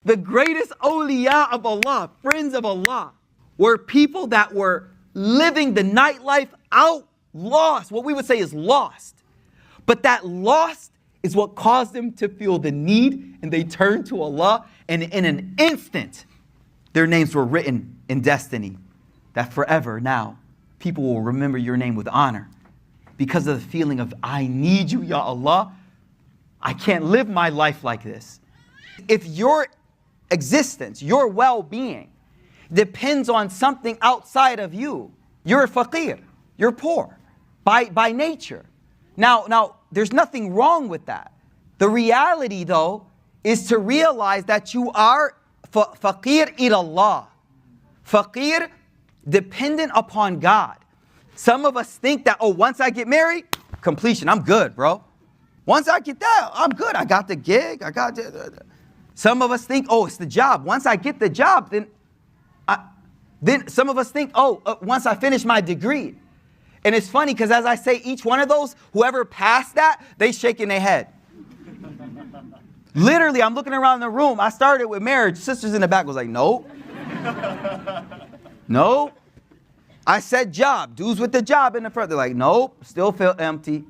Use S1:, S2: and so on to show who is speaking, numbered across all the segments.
S1: The greatest awliya of Allah, friends of Allah, were people that were living the nightlife out, lost. What we would say is lost. But that lost is what caused them to feel the need, and they turned to Allah, and in an instant, their names were written in destiny. That forever now, people will remember your name with honor because of the feeling of, I need you, Ya Allah. I can't live my life like this. If your existence, your well-being, depends on something outside of you, you're a faqir, you're poor by nature. Now, there's nothing wrong with that. The reality, though, is to realize that you are faqir ilallah. Faqir, dependent upon God. Some of us think that, oh, once I get married, completion, I'm good, bro. Once I get that, I'm good. I got the gig, I got the. Some of us think, oh, it's the job. Once I get the job, then some of us think, once I finish my degree. And it's funny because as I say each one of those, whoever passed that, they shaking their head. Literally, I'm looking around the room. I started with marriage. Sisters in the back was like, nope. Nope. I said job. Dudes with the job in the front. They're like, nope. Still feel empty.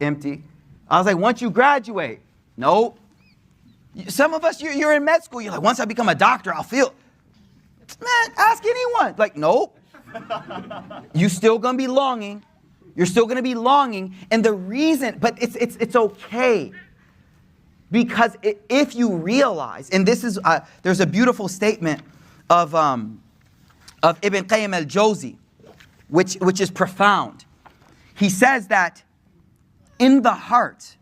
S1: I was like, once you graduate, nope. Some of us, you're in med school. You're like, once I become a doctor, I'll feel. Man, ask anyone. Like, nope. You still gonna be longing. You're still gonna be longing. And the reason, but it's okay. Because if you realize, and this is, there's a beautiful statement of Ibn Qayyim al-Jawzi, which is profound. He says that in the heart,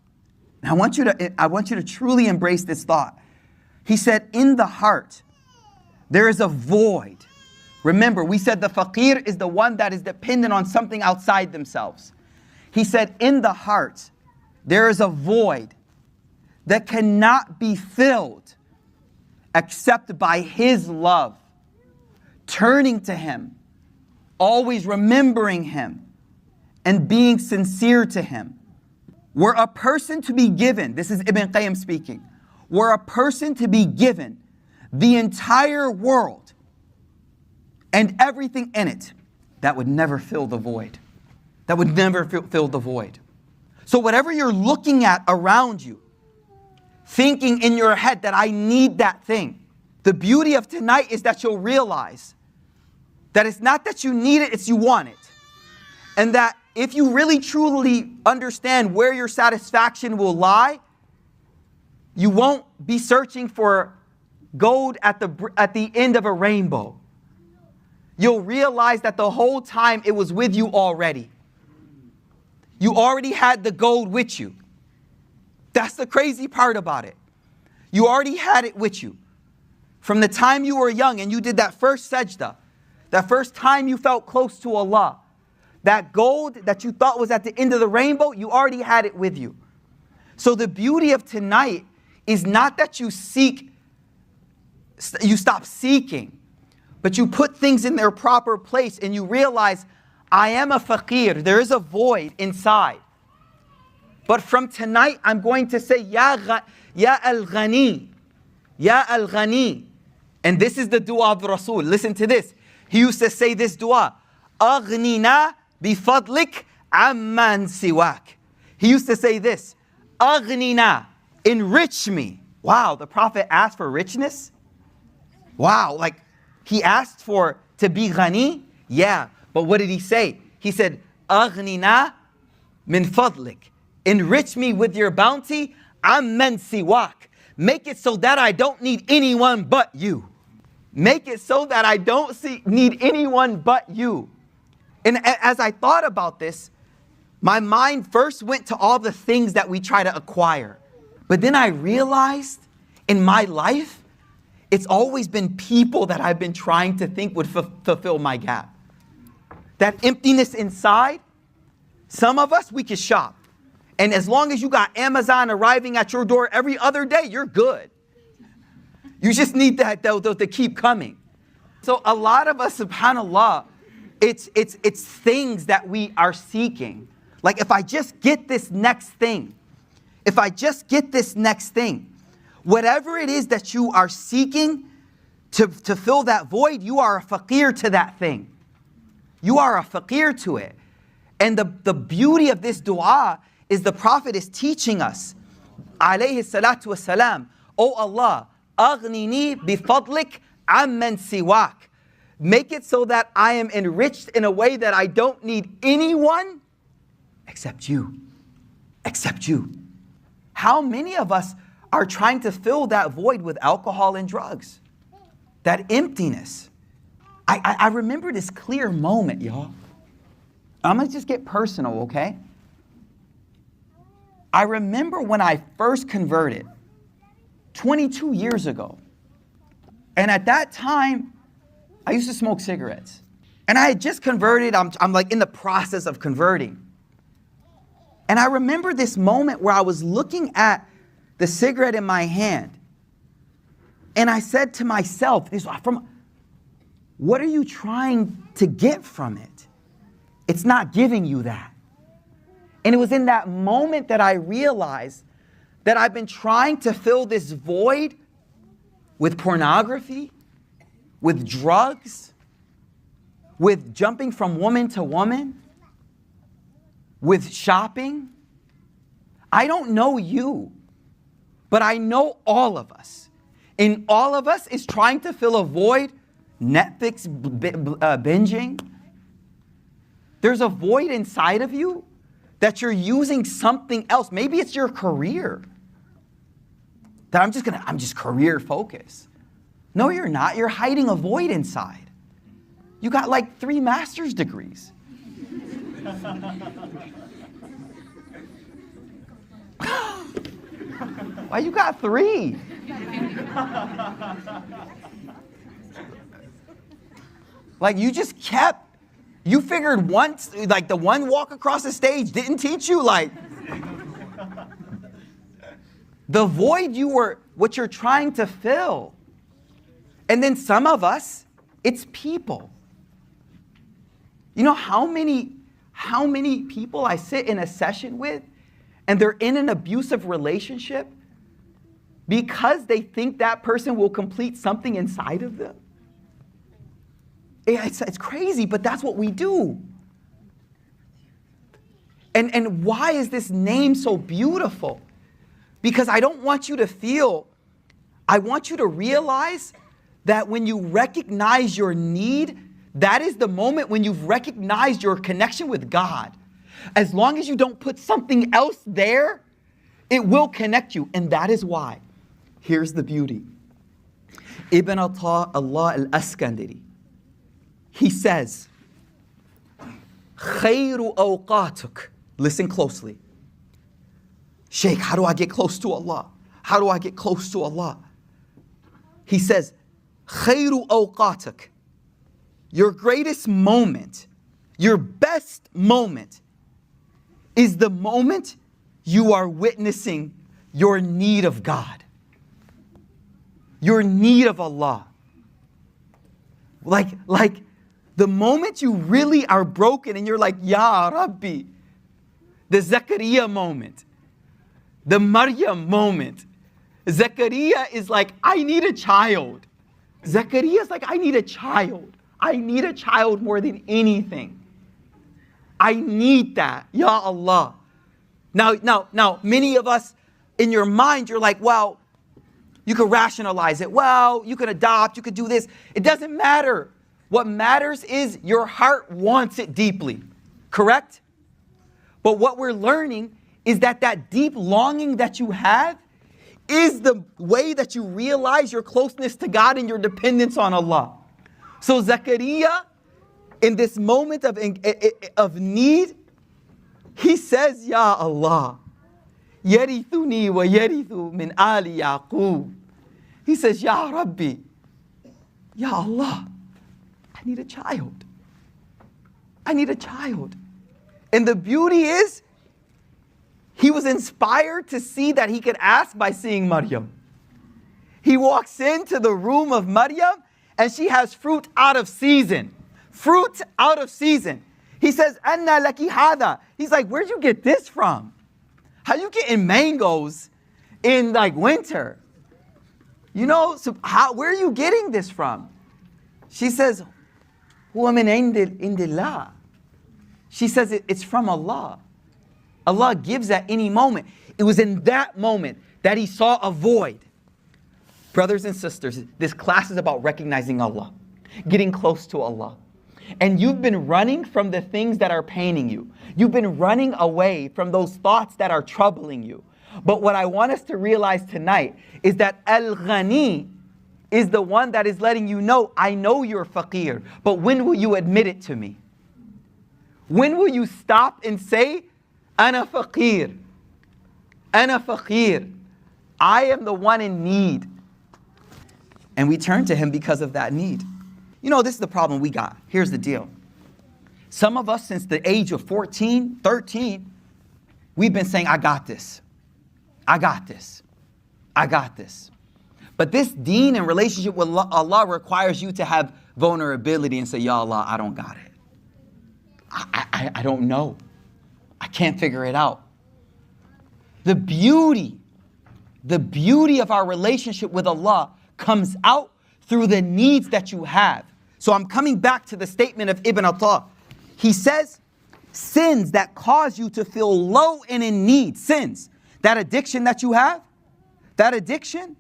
S1: and I want you to truly embrace this thought. He said, in the heart, there is a void. Remember, we said the faqir is the one that is dependent on something outside themselves. He said, in the heart, there is a void that cannot be filled except by His love, turning to Him, always remembering Him, and being sincere to Him. Were a person to be given, this is Ibn Qayyim speaking, were a person to be given the entire world and everything in it, that would never fill the void. That would never fill the void. So whatever you're looking at around you, thinking in your head that I need that thing, the beauty of tonight is that you'll realize that it's not that you need it, it's you want it. And that if you really truly understand where your satisfaction will lie, you won't be searching for gold at the end of a rainbow. You'll realize that the whole time it was with you already. You already had the gold with you. That's the crazy part about it. You already had it with you. From the time you were young and you did that first sajda, that first time you felt close to Allah, that gold that you thought was at the end of the rainbow, you already had it with you. So the beauty of tonight is not that you stop seeking, but you put things in their proper place and you realize, I am a faqir. There is a void inside. But from tonight, I'm going to say, Ya al-Ghani, Ya al-Ghani. And this is the dua of the Rasul. Listen to this. He used to say this dua, Aghnina bifadlik amman siwak. He used to say this, Aghnina, enrich me. Wow, the Prophet asked for richness? Wow, like he asked to be ghani? Yeah, but what did he say? He said, Aghnina min fadlik. Enrich me with your bounty, amman siwak. Make it so that I don't need anyone but you. Make it so that I don't need anyone but you. And as I thought about this, my mind first went to all the things that we try to acquire. But then I realized in my life, it's always been people that I've been trying to think would fulfill my gap. That emptiness inside, some of us, we can shop. And as long as you got Amazon arriving at your door every other day, you're good. You just need that to keep coming. So a lot of us, subhanAllah, it's things that we are seeking. Like if I just get this next thing, whatever it is that you are seeking, To fill that void, you are a faqir to that thing. You are a faqir to it. And the beauty of this dua is the Prophet is teaching us, alayhi salatu wasalam, O Allah, aghnini bifadlik amman siwak. Make it so that I am enriched in a way that I don't need anyone except you. Except you. How many of us are trying to fill that void with alcohol and drugs? That emptiness. I remember this clear moment, y'all. I'm going to just get personal, okay? I remember when I first converted 22 years ago. And at that time, I used to smoke cigarettes. And I had just converted. I'm like in the process of converting. And I remember this moment where I was looking at the cigarette in my hand. And I said to myself, what are you trying to get from it? It's not giving you that. And it was in that moment that I realized that I've been trying to fill this void with pornography, with drugs, with jumping from woman to woman, with shopping. I don't know you, but I know all of us. And all of us is trying to fill a void, Netflix binging. There's a void inside of you that you're using something else. Maybe it's your career. That I'm just career focused. No, you're not. You're hiding a void inside. You got like 3 master's degrees. Why you got 3? Like you figured once, like the one walk across the stage didn't teach you, like the void what you're trying to fill. And then some of us, it's people. You know how many people I sit in a session with and they're in an abusive relationship because they think that person will complete something inside of them? It's crazy, but that's what we do. And why is this name so beautiful? Because I don't want you to feel, I want you to realize that when you recognize your need, that is the moment when you've recognized your connection with God. As long as you don't put something else there, it will connect you. And that is why. Here's the beauty. Ibn Ata Allah al-Askandari, he says, خَيْرُ أَوْقَاتُكَ. Listen closely. Sheikh, how do I get close to Allah? How do I get close to Allah? He says, خَيْرُ أَوْقَاتُكَ. Your greatest moment, your best moment, is the moment you are witnessing your need of God. Your need of Allah. Like the moment you really are broken and you're like, Ya Rabbi. The Zakaria moment. The Maryam moment. Zakaria is like, I need a child. Zakaria is like, I need a child. I need a child more than anything. I need that. Ya Allah. Now, many of us, in your mind, you're like, well, you could rationalize it. Well, you could adopt, you could do this. It doesn't matter. What matters is your heart wants it deeply. Correct? But what we're learning is that deep longing that you have is the way that you realize your closeness to God and your dependence on Allah. So Zakaria, in this moment of need, he says, Ya Allah, yarithuni wa yarithu min ali Yaqub. He says, Ya Rabbi, Ya Allah, I need a child. I need a child. And the beauty is, he was inspired to see that he could ask by seeing Maryam. He walks into the room of Maryam and she has fruit out of season. Fruit out of season. He says, Anna laki hada. He's like, where'd you get this from? How you getting mangoes in like winter? You know, so where are you getting this from? She says, هُوَ مِنْ عِنْدِ اللَّهِ. She says it's from Allah. Allah gives at any moment. It was in that moment that he saw a void. Brothers and sisters, this class is about recognizing Allah, getting close to Allah. And you've been running from the things that are paining you. You've been running away from those thoughts that are troubling you. But what I want us to realize tonight is that Al-Ghani is the one that is letting you know, I know you're faqir, but when will you admit it to me? When will you stop and say, Ana faqir, Ana faqir, I am the one in need. And we turn to him because of that need. You know, this is the problem we got. Here's the deal. Some of us, since the age of 14, 13, we've been saying, I got this. I got this. I got this. But this deen and relationship with Allah requires you to have vulnerability and say, Ya Allah, I don't got it. I don't know. I can't figure it out. The beauty of our relationship with Allah comes out through the needs that you have. So I'm coming back to the statement of Ibn Atta. He says, sins that cause you to feel low and in need, sins, that addiction that you have, that addiction,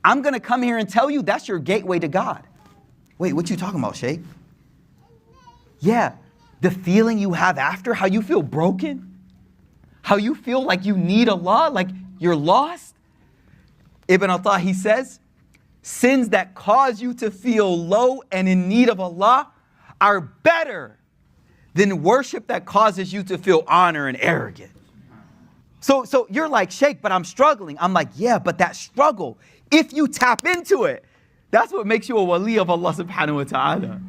S1: I'm going to come here and tell you that's your gateway to God. Wait, what you talking about, Shaykh? Yeah, the feeling you have after, how you feel broken, how you feel like you need Allah, like you're lost. Ibn Atta, he says, sins that cause you to feel low and in need of Allah are better than worship that causes you to feel honor and arrogant. So you're like, Shaykh, but I'm struggling. I'm like, yeah, but that struggle, if you tap into it, that's what makes you a wali of Allah subhanahu wa ta'ala.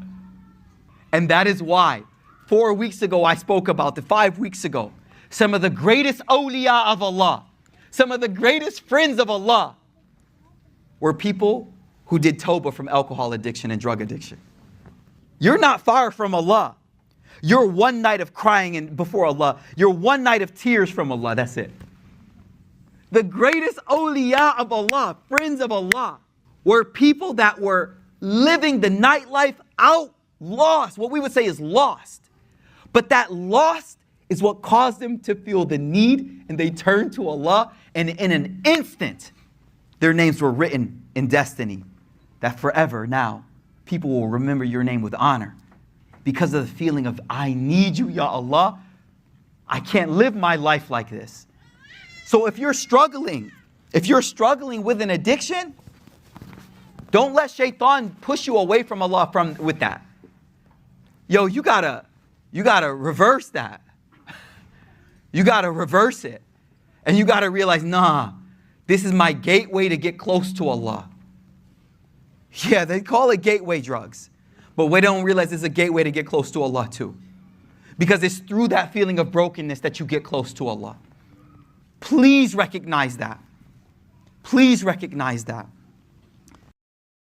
S1: And that is why 4 weeks ago I spoke about, 5 weeks ago, some of the greatest awliya of Allah, some of the greatest friends of Allah were people who did tawbah from alcohol addiction and drug addiction. You're not far from Allah. You're one night of crying before Allah. You're one night of tears from Allah. That's it. The greatest awliya of Allah, friends of Allah, were people that were living the nightlife out, lost. What we would say is lost. But that lost is what caused them to feel the need, and they turned to Allah, and in an instant, their names were written in destiny. That forever now, people will remember your name with honor. Because of the feeling of, I need you, Ya Allah. I can't live my life like this. So if you're struggling with an addiction, don't let Shaytan push you away from Allah with that. Yo, you gotta reverse that. You gotta reverse it. And you gotta realize, nah, this is my gateway to get close to Allah. Yeah, they call it gateway drugs. But we don't realize it's a gateway to get close to Allah too. Because it's through that feeling of brokenness that you get close to Allah. Please recognize that. Please recognize that.